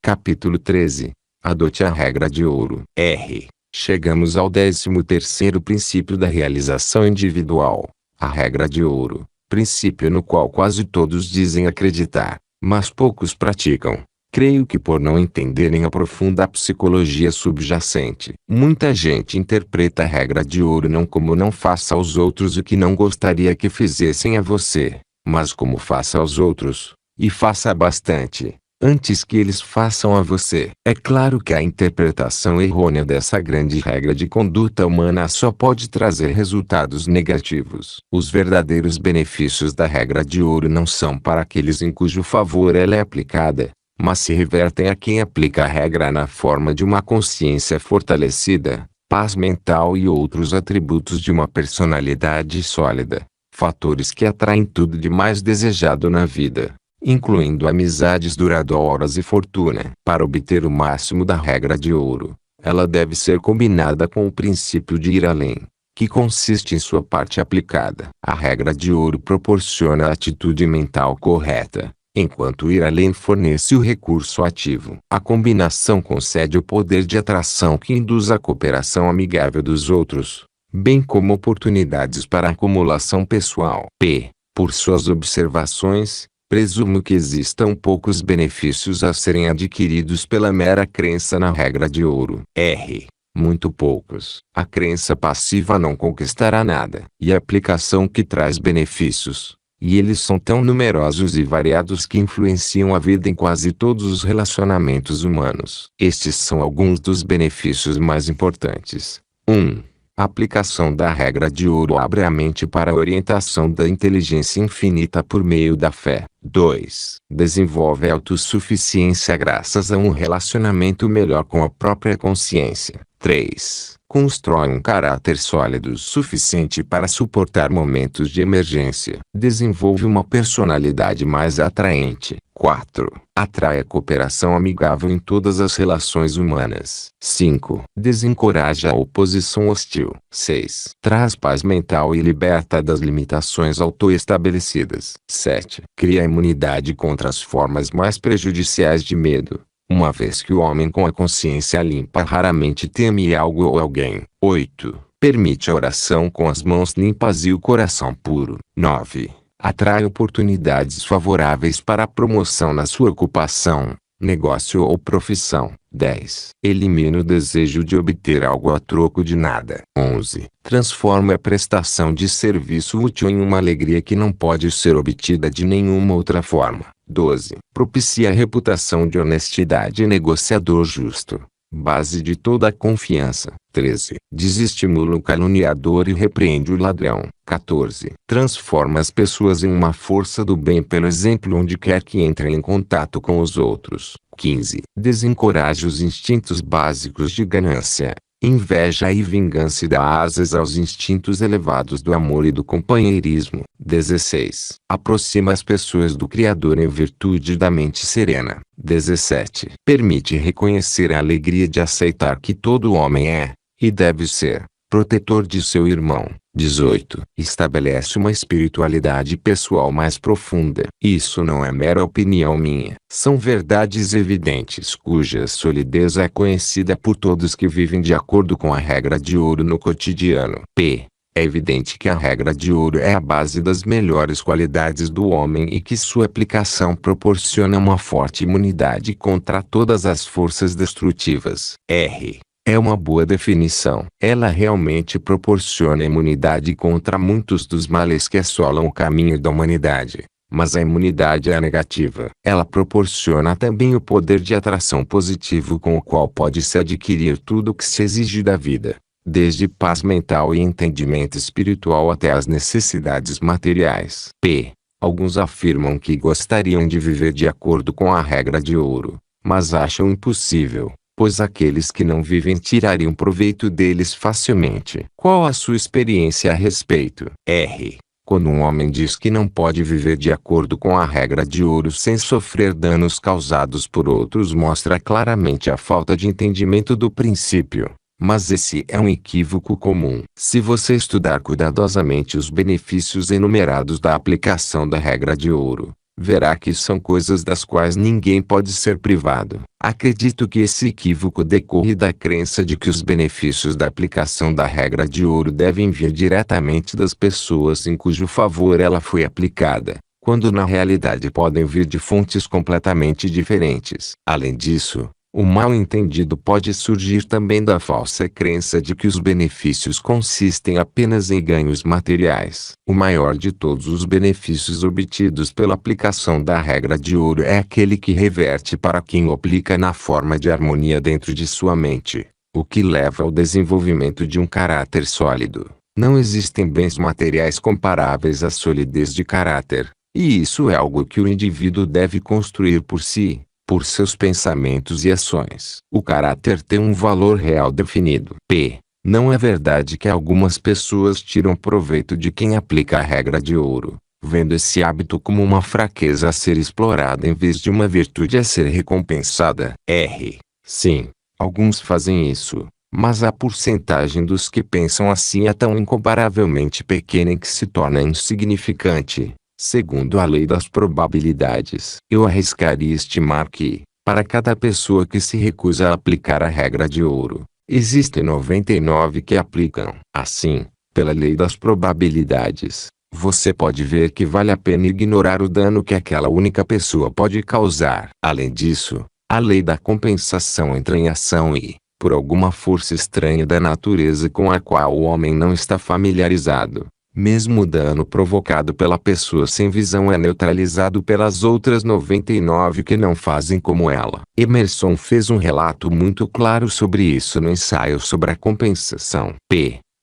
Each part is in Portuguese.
Capítulo 13. Adote a regra de ouro. Chegamos ao 13º princípio da realização individual. A regra de ouro. Princípio no qual quase todos dizem acreditar, mas poucos praticam. Creio que por não entenderem a profunda psicologia subjacente. Muita gente interpreta a regra de ouro não como não faça aos outros o que não gostaria que fizessem a você, mas como faça aos outros, e faça bastante, antes que eles façam a você. É claro que a interpretação errônea dessa grande regra de conduta humana só pode trazer resultados negativos. Os verdadeiros benefícios da regra de ouro não são para aqueles em cujo favor ela é aplicada, mas se revertem a quem aplica a regra na forma de uma consciência fortalecida, paz mental e outros atributos de uma personalidade sólida, fatores que atraem tudo de mais desejado na vida, incluindo amizades duradouras e fortuna. Para obter o máximo da regra de ouro, ela deve ser combinada com o princípio de ir além, que consiste em sua parte aplicada. A regra de ouro proporciona a atitude mental correta, enquanto ir além fornece o recurso ativo. A combinação concede o poder de atração que induz a cooperação amigável dos outros, bem como oportunidades para acumulação pessoal. Por suas observações, presumo que existam poucos benefícios a serem adquiridos pela mera crença na regra de ouro. Muito poucos. A crença passiva não conquistará nada. E a aplicação que traz benefícios. E eles são tão numerosos e variados que influenciam a vida em quase todos os relacionamentos humanos. Estes são alguns dos benefícios mais importantes. 1. A aplicação da regra de ouro abre a mente para a orientação da inteligência infinita por meio da fé. 2. Desenvolve a autossuficiência graças a um relacionamento melhor com a própria consciência. 3. Constrói um caráter sólido o suficiente para suportar momentos de emergência. Desenvolve uma personalidade mais atraente. 4. Atrai a cooperação amigável em todas as relações humanas. 5. Desencoraja a oposição hostil. 6. Traz paz mental e liberta das limitações autoestabelecidas. 7. Cria imunidade contra as formas mais prejudiciais de medo, uma vez que o homem com a consciência limpa raramente teme algo ou alguém. 8. Permite a oração com as mãos limpas e o coração puro. 9. Atrai oportunidades favoráveis para a promoção na sua ocupação, negócio ou profissão. 10. Elimina o desejo de obter algo a troco de nada. 11. Transforma a prestação de serviço útil em uma alegria que não pode ser obtida de nenhuma outra forma. 12. Propicia a reputação de honestidade e negociador justo, base de toda a confiança. 13. Desestimula o caluniador e repreende o ladrão. 14. Transforma as pessoas em uma força do bem pelo exemplo onde quer que entrem em contato com os outros. 15. Desencoraja os instintos básicos de ganância, inveja e vingança e dá asas aos instintos elevados do amor e do companheirismo. 16. Aproxima as pessoas do Criador em virtude da mente serena. 17. Permite reconhecer a alegria de aceitar que todo homem é, e deve ser, protetor de seu irmão. 18. Estabelece uma espiritualidade pessoal mais profunda. Isso não é mera opinião minha. São verdades evidentes cuja solidez é conhecida por todos que vivem de acordo com a regra de ouro no cotidiano. É evidente que a regra de ouro é a base das melhores qualidades do homem e que sua aplicação proporciona uma forte imunidade contra todas as forças destrutivas. É uma boa definição. Ela realmente proporciona imunidade contra muitos dos males que assolam o caminho da humanidade. Mas a imunidade é negativa. Ela proporciona também o poder de atração positivo com o qual pode-se adquirir tudo o que se exige da vida, desde paz mental e entendimento espiritual até as necessidades materiais. Alguns afirmam que gostariam de viver de acordo com a regra de ouro, mas acham impossível, pois aqueles que não vivem tirariam proveito deles facilmente. Qual a sua experiência a respeito? Quando um homem diz que não pode viver de acordo com a regra de ouro sem sofrer danos causados por outros, mostra claramente a falta de entendimento do princípio. Mas esse é um equívoco comum. Se você estudar cuidadosamente os benefícios enumerados da aplicação da regra de ouro, verá que são coisas das quais ninguém pode ser privado. Acredito que esse equívoco decorre da crença de que os benefícios da aplicação da regra de ouro devem vir diretamente das pessoas em cujo favor ela foi aplicada, quando na realidade podem vir de fontes completamente diferentes. Além disso, o mal-entendido pode surgir também da falsa crença de que os benefícios consistem apenas em ganhos materiais. O maior de todos os benefícios obtidos pela aplicação da regra de ouro é aquele que reverte para quem o aplica na forma de harmonia dentro de sua mente, o que leva ao desenvolvimento de um caráter sólido. Não existem bens materiais comparáveis à solidez de caráter, e isso é algo que o indivíduo deve construir por si, por seus pensamentos e ações. O caráter tem um valor real definido. Não é verdade que algumas pessoas tiram proveito de quem aplica a regra de ouro, vendo esse hábito como uma fraqueza a ser explorada em vez de uma virtude a ser recompensada. Sim, alguns fazem isso, mas a porcentagem dos que pensam assim é tão incomparavelmente pequena que se torna insignificante. Segundo a lei das probabilidades, eu arriscaria estimar que, para cada pessoa que se recusa a aplicar a regra de ouro, existem 99 que aplicam. Assim, pela lei das probabilidades, você pode ver que vale a pena ignorar o dano que aquela única pessoa pode causar. Além disso, a lei da compensação entra em ação e, por alguma força estranha da natureza com a qual o homem não está familiarizado, mesmo o dano provocado pela pessoa sem visão é neutralizado pelas outras 99 que não fazem como ela. Emerson fez um relato muito claro sobre isso no ensaio sobre a compensação.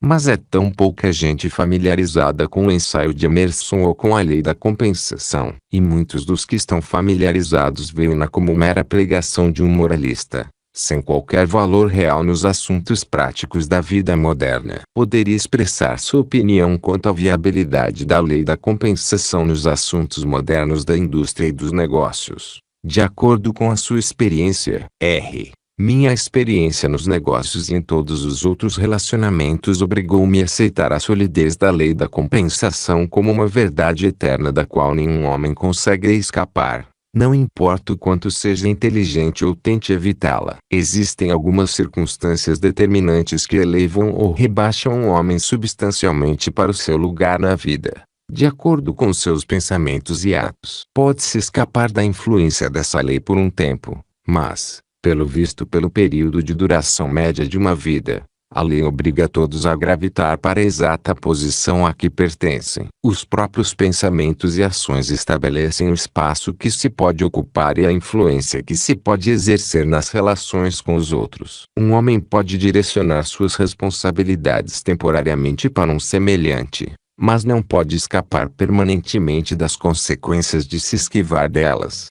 Mas é tão pouca gente familiarizada com o ensaio de Emerson ou com a lei da compensação. E muitos dos que estão familiarizados veem-na como mera pregação de um moralista, sem qualquer valor real nos assuntos práticos da vida moderna. Poderia expressar sua opinião quanto à viabilidade da lei da compensação nos assuntos modernos da indústria e dos negócios, de acordo com a sua experiência. Minha experiência nos negócios e em todos os outros relacionamentos obrigou-me a aceitar a solidez da lei da compensação como uma verdade eterna da qual nenhum homem consegue escapar. Não importa o quanto seja inteligente ou tente evitá-la. Existem algumas circunstâncias determinantes que elevam ou rebaixam um homem substancialmente para o seu lugar na vida, de acordo com seus pensamentos e atos. Pode-se escapar da influência dessa lei por um tempo, mas, pelo visto pelo período de duração média de uma vida, a lei obriga todos a gravitar para a exata posição a que pertencem. Os próprios pensamentos e ações estabelecem o espaço que se pode ocupar e a influência que se pode exercer nas relações com os outros. Um homem pode direcionar suas responsabilidades temporariamente para um semelhante, mas não pode escapar permanentemente das consequências de se esquivar delas.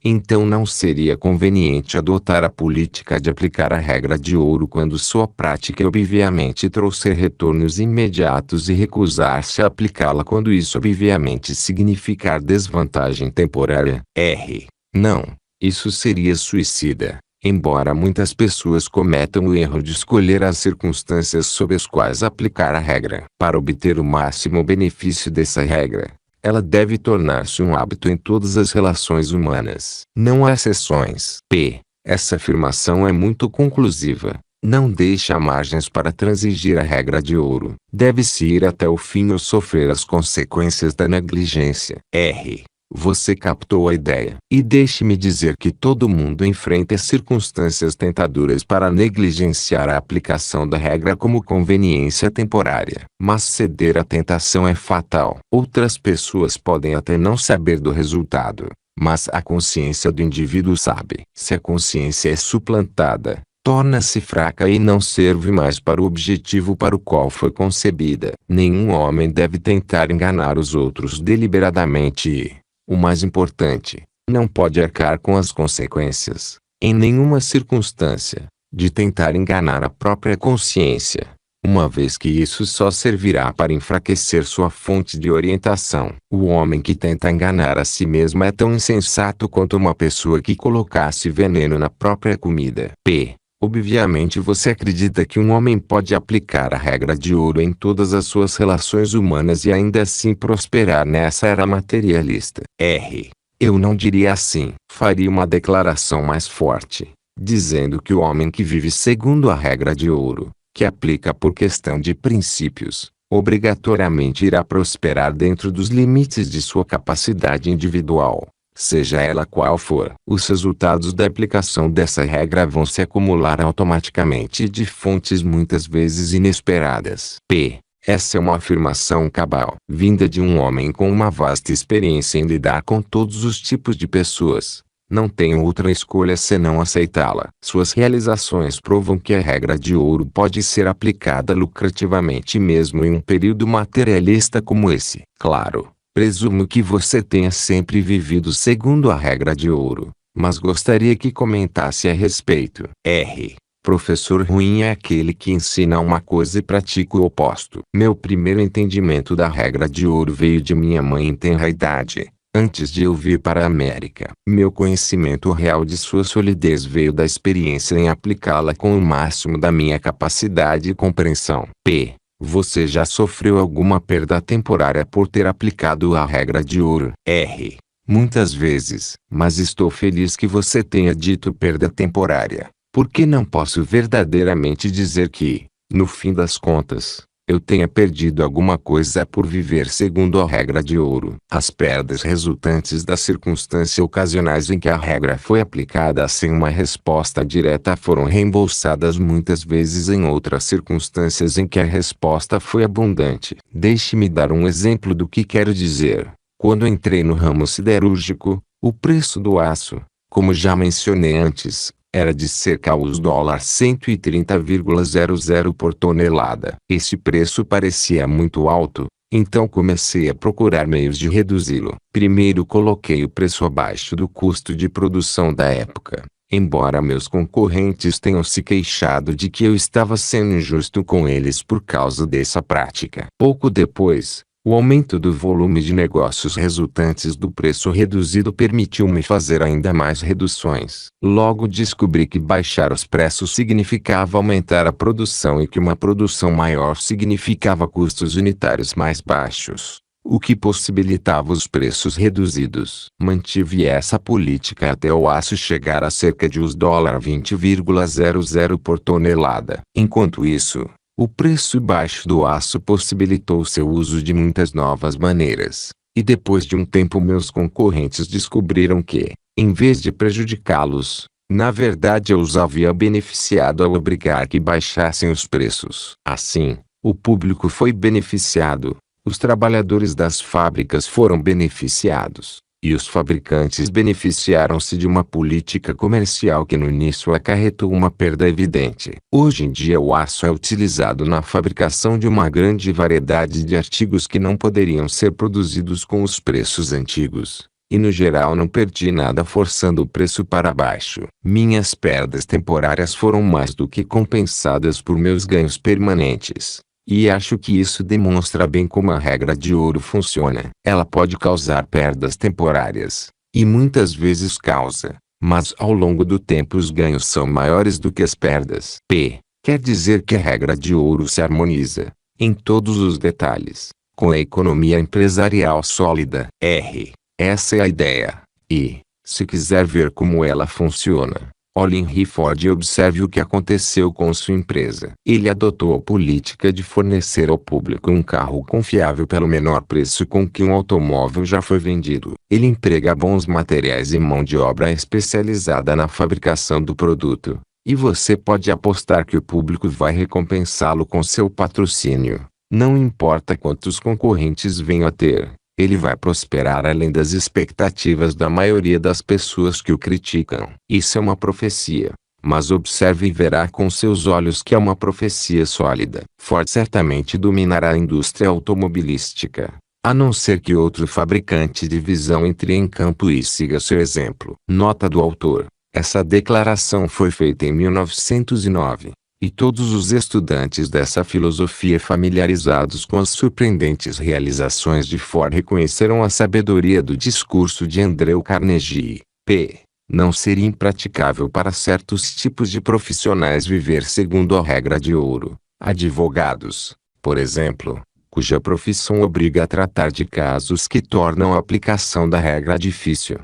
Então não seria conveniente adotar a política de aplicar a regra de ouro quando sua prática obviamente trouxer retornos imediatos e recusar-se a aplicá-la quando isso obviamente significar desvantagem temporária? Não, isso seria suicida. Embora muitas pessoas cometam o erro de escolher as circunstâncias sob as quais aplicar a regra para obter o máximo benefício dessa regra, ela deve tornar-se um hábito em todas as relações humanas. Não há exceções. Essa afirmação é muito conclusiva. Não deixa margens para transigir a regra de ouro. Deve-se ir até o fim ou sofrer as consequências da negligência. Você captou a ideia. E deixe-me dizer que todo mundo enfrenta circunstâncias tentadoras para negligenciar a aplicação da regra como conveniência temporária. Mas ceder à tentação é fatal. Outras pessoas podem até não saber do resultado, mas a consciência do indivíduo sabe. Se a consciência é suplantada, torna-se fraca e não serve mais para o objetivo para o qual foi concebida. Nenhum homem deve tentar enganar os outros deliberadamente e, o mais importante, não pode arcar com as consequências, em nenhuma circunstância, de tentar enganar a própria consciência, uma vez que isso só servirá para enfraquecer sua fonte de orientação. O homem que tenta enganar a si mesmo é tão insensato quanto uma pessoa que colocasse veneno na própria comida. Obviamente você acredita que um homem pode aplicar a regra de ouro em todas as suas relações humanas e ainda assim prosperar nessa era materialista. Eu não diria assim. Faria uma declaração mais forte, dizendo que o homem que vive segundo a regra de ouro, que aplica por questão de princípios, obrigatoriamente irá prosperar dentro dos limites de sua capacidade individual, seja ela qual for. Os resultados da aplicação dessa regra vão se acumular automaticamente de fontes muitas vezes inesperadas. Essa é uma afirmação cabal, vinda de um homem com uma vasta experiência em lidar com todos os tipos de pessoas. Não tenho outra escolha senão aceitá-la. Suas realizações provam que a regra de ouro pode ser aplicada lucrativamente mesmo em um período materialista como esse. Claro, presumo que você tenha sempre vivido segundo a regra de ouro, mas gostaria que comentasse a respeito. Professor ruim é aquele que ensina uma coisa e pratica o oposto. Meu primeiro entendimento da regra de ouro veio de minha mãe em tenra idade, antes de eu vir para a América. Meu conhecimento real de sua solidez veio da experiência em aplicá-la com o máximo da minha capacidade e compreensão. Você já sofreu alguma perda temporária por ter aplicado a regra de ouro? Muitas vezes, mas estou feliz que você tenha dito perda temporária. Porque não posso verdadeiramente dizer que, no fim das contas, eu tenha perdido alguma coisa por viver segundo a regra de ouro. As perdas resultantes das circunstâncias ocasionais em que a regra foi aplicada sem uma resposta direta foram reembolsadas muitas vezes em outras circunstâncias em que a resposta foi abundante. Deixe-me dar um exemplo do que quero dizer. Quando entrei no ramo siderúrgico, o preço do aço, como já mencionei antes, era de cerca aos $130,00 por tonelada. Esse preço parecia muito alto, então comecei a procurar meios de reduzi-lo. Primeiro coloquei o preço abaixo do custo de produção da época, embora meus concorrentes tenham se queixado de que eu estava sendo injusto com eles por causa dessa prática. Pouco depois, o aumento do volume de negócios resultantes do preço reduzido permitiu-me fazer ainda mais reduções. Logo descobri que baixar os preços significava aumentar a produção e que uma produção maior significava custos unitários mais baixos, o que possibilitava os preços reduzidos. Mantive essa política até o aço chegar a cerca de uns $20,00 por tonelada. Enquanto isso, o preço baixo do aço possibilitou seu uso de muitas novas maneiras, e depois de um tempo meus concorrentes descobriram que, em vez de prejudicá-los, na verdade eu os havia beneficiado ao obrigar que baixassem os preços. Assim, o público foi beneficiado, os trabalhadores das fábricas foram beneficiados, e os fabricantes beneficiaram-se de uma política comercial que no início acarretou uma perda evidente. Hoje em dia o aço é utilizado na fabricação de uma grande variedade de artigos que não poderiam ser produzidos com os preços antigos, e no geral não perdi nada forçando o preço para baixo. Minhas perdas temporárias foram mais do que compensadas por meus ganhos permanentes. E acho que isso demonstra bem como a regra de ouro funciona. Ela pode causar perdas temporárias, e muitas vezes causa, mas ao longo do tempo os ganhos são maiores do que as perdas. Quer dizer que a regra de ouro se harmoniza, em todos os detalhes, com a economia empresarial sólida. Essa é a ideia. E, se quiser ver como ela funciona, olhe em Henry Ford e observe o que aconteceu com sua empresa. Ele adotou a política de fornecer ao público um carro confiável pelo menor preço com que um automóvel já foi vendido. Ele emprega bons materiais e mão de obra especializada na fabricação do produto, e você pode apostar que o público vai recompensá-lo com seu patrocínio. Não importa quantos concorrentes venham a ter, ele vai prosperar além das expectativas da maioria das pessoas que o criticam. Isso é uma profecia, mas observe e verá com seus olhos que é uma profecia sólida. Ford certamente dominará a indústria automobilística, a não ser que outro fabricante de divisão entre em campo e siga seu exemplo. Nota do autor: essa declaração foi feita em 1909. E todos os estudantes dessa filosofia familiarizados com as surpreendentes realizações de Ford reconheceram a sabedoria do discurso de Andrew Carnegie. Não seria impraticável para certos tipos de profissionais viver segundo a regra de ouro. Advogados, por exemplo, cuja profissão obriga a tratar de casos que tornam a aplicação da regra difícil.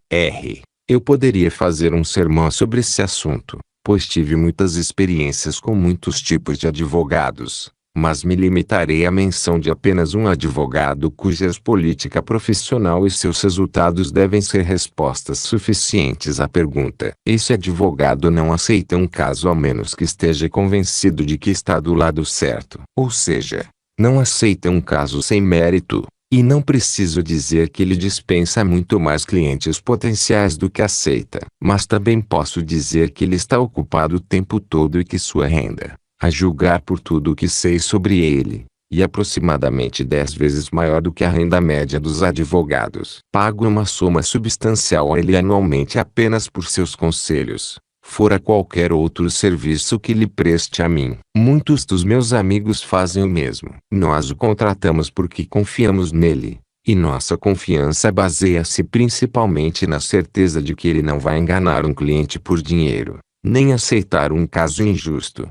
Eu poderia fazer um sermão sobre esse assunto, pois tive muitas experiências com muitos tipos de advogados, mas me limitarei à menção de apenas um advogado cuja política profissional e seus resultados devem ser respostas suficientes à pergunta: esse advogado não aceita um caso a menos que esteja convencido de que está do lado certo. Ou seja, não aceita um caso sem mérito. E não preciso dizer que ele dispensa muito mais clientes potenciais do que aceita. Mas também posso dizer que ele está ocupado o tempo todo e que sua renda, a julgar por tudo o que sei sobre ele, é aproximadamente 10 vezes maior do que a renda média dos advogados. Pago uma soma substancial a ele anualmente apenas por seus conselhos, fora qualquer outro serviço que lhe preste a mim. Muitos dos meus amigos fazem o mesmo. Nós o contratamos porque confiamos nele, e nossa confiança baseia-se principalmente na certeza de que ele não vai enganar um cliente por dinheiro, nem aceitar um caso injusto.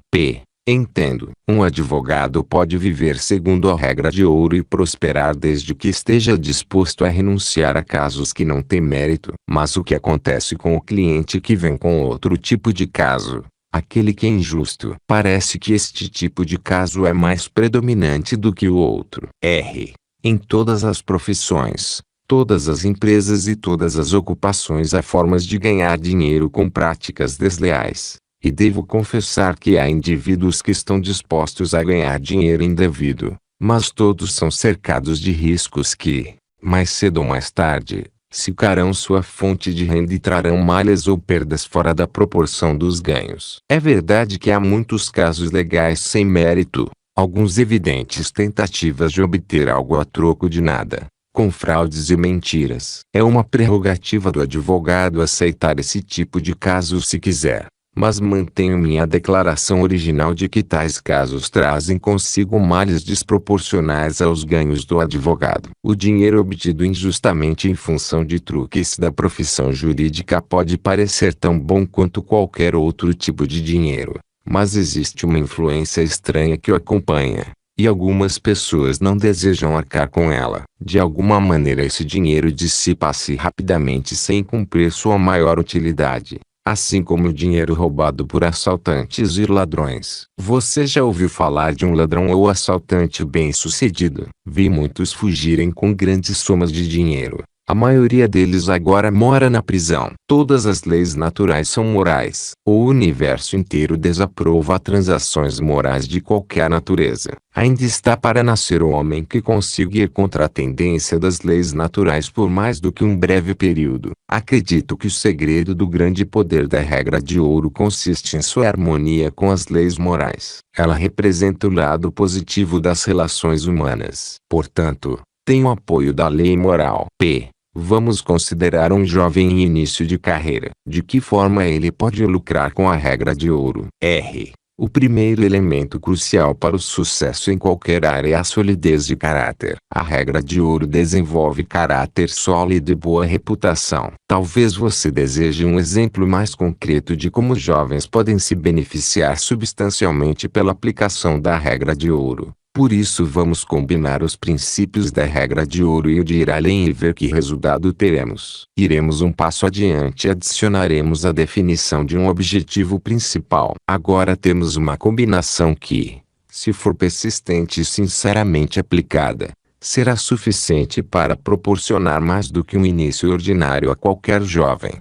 Entendo. Um advogado pode viver segundo a regra de ouro e prosperar desde que esteja disposto a renunciar a casos que não têm mérito. Mas o que acontece com o cliente que vem com outro tipo de caso, aquele que é injusto? Parece que este tipo de caso é mais predominante do que o outro. Em todas as profissões, todas as empresas e todas as ocupações há formas de ganhar dinheiro com práticas desleais. E devo confessar que há indivíduos que estão dispostos a ganhar dinheiro indevido, mas todos são cercados de riscos que, mais cedo ou mais tarde, secarão sua fonte de renda e trarão malhas ou perdas fora da proporção dos ganhos. É verdade que há muitos casos legais sem mérito, alguns evidentes tentativas de obter algo a troco de nada, com fraudes e mentiras. É uma prerrogativa do advogado aceitar esse tipo de casos se quiser. Mas mantenho minha declaração original de que tais casos trazem consigo malhas desproporcionais aos ganhos do advogado. O dinheiro obtido injustamente em função de truques da profissão jurídica pode parecer tão bom quanto qualquer outro tipo de dinheiro, mas existe uma influência estranha que o acompanha, e algumas pessoas não desejam arcar com ela. De alguma maneira esse dinheiro dissipa-se rapidamente sem cumprir sua maior utilidade. Assim como o dinheiro roubado por assaltantes e ladrões. Você já ouviu falar de um ladrão ou assaltante bem-sucedido? Vi muitos fugirem com grandes somas de dinheiro. A maioria deles agora mora na prisão. Todas as leis naturais são morais. O universo inteiro desaprova transações morais de qualquer natureza. Ainda está para nascer o homem que consiga ir contra a tendência das leis naturais por mais do que um breve período. Acredito que o segredo do grande poder da regra de ouro consiste em sua harmonia com as leis morais. Ela representa o lado positivo das relações humanas. Portanto, tem o apoio da lei moral. Vamos considerar um jovem em início de carreira. De que forma ele pode lucrar com a regra de ouro? O primeiro elemento crucial para o sucesso em qualquer área é a solidez de caráter. A regra de ouro desenvolve caráter sólido e boa reputação. Talvez você deseje um exemplo mais concreto de como os jovens podem se beneficiar substancialmente pela aplicação da regra de ouro. Por isso vamos combinar os princípios da regra de ouro e o de ir além e ver que resultado teremos. Iremos um passo adiante e adicionaremos a definição de um objetivo principal. Agora temos uma combinação que, se for persistente e sinceramente aplicada, será suficiente para proporcionar mais do que um início ordinário a qualquer jovem.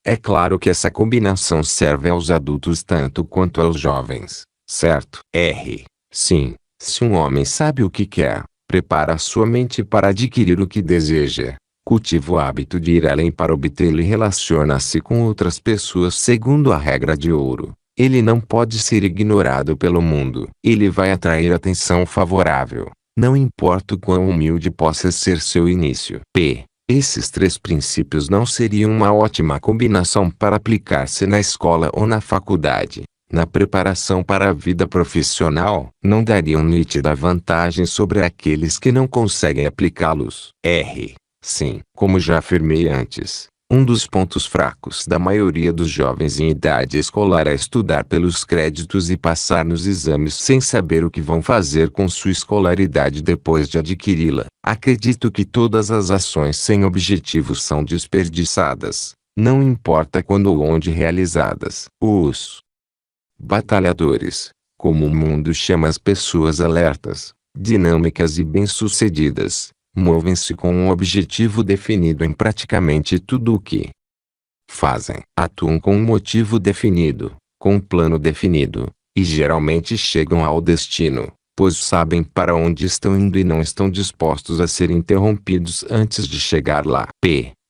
É claro que essa combinação serve aos adultos tanto quanto aos jovens, certo? Sim. Se um homem sabe o que quer, prepara sua mente para adquirir o que deseja, cultiva o hábito de ir além para obtê-lo e relaciona-se com outras pessoas segundo a regra de ouro, ele não pode ser ignorado pelo mundo. Ele vai atrair atenção favorável, não importa o quão humilde possa ser seu início. Esses três princípios não seriam uma ótima combinação para aplicar-se na escola ou na faculdade. Na preparação para a vida profissional, não dariam nítida vantagem sobre aqueles que não conseguem aplicá-los. Sim, como já afirmei antes, Um dos pontos fracos da maioria dos jovens em idade escolar é estudar pelos créditos e passar nos exames sem saber o que vão fazer com sua escolaridade depois de adquiri-la. Acredito que todas as ações sem objetivos são desperdiçadas, não importa quando ou onde realizadas. Os batalhadores, como o mundo chama as pessoas alertas, dinâmicas e bem-sucedidas, movem-se com um objetivo definido em praticamente tudo o que fazem. Atuam com um motivo definido, com um plano definido, e geralmente chegam ao destino, pois sabem para onde estão indo e não estão dispostos a ser interrompidos antes de chegar lá.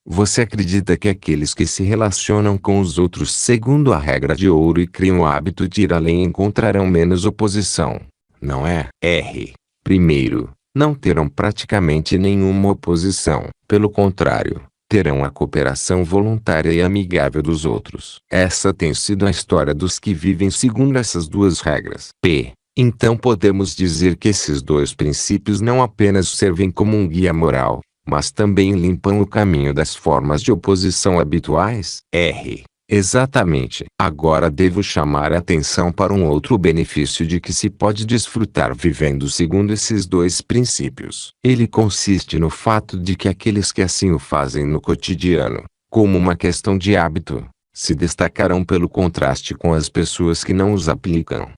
Você acredita que aqueles que se relacionam com os outros segundo a regra de ouro e criam o hábito de ir além encontrarão menos oposição, não é? Primeiro, não terão praticamente nenhuma oposição. Pelo contrário, terão a cooperação voluntária e amigável dos outros. Essa tem sido a história dos que vivem segundo essas duas regras. Então podemos dizer que esses dois princípios não apenas servem como um guia moral, mas também limpam o caminho das formas de oposição habituais. Exatamente. Agora devo chamar a atenção para um outro benefício de que se pode desfrutar vivendo segundo esses dois princípios. Ele consiste no fato de que aqueles que assim o fazem no cotidiano, como uma questão de hábito, se destacarão pelo contraste com as pessoas que não os aplicam.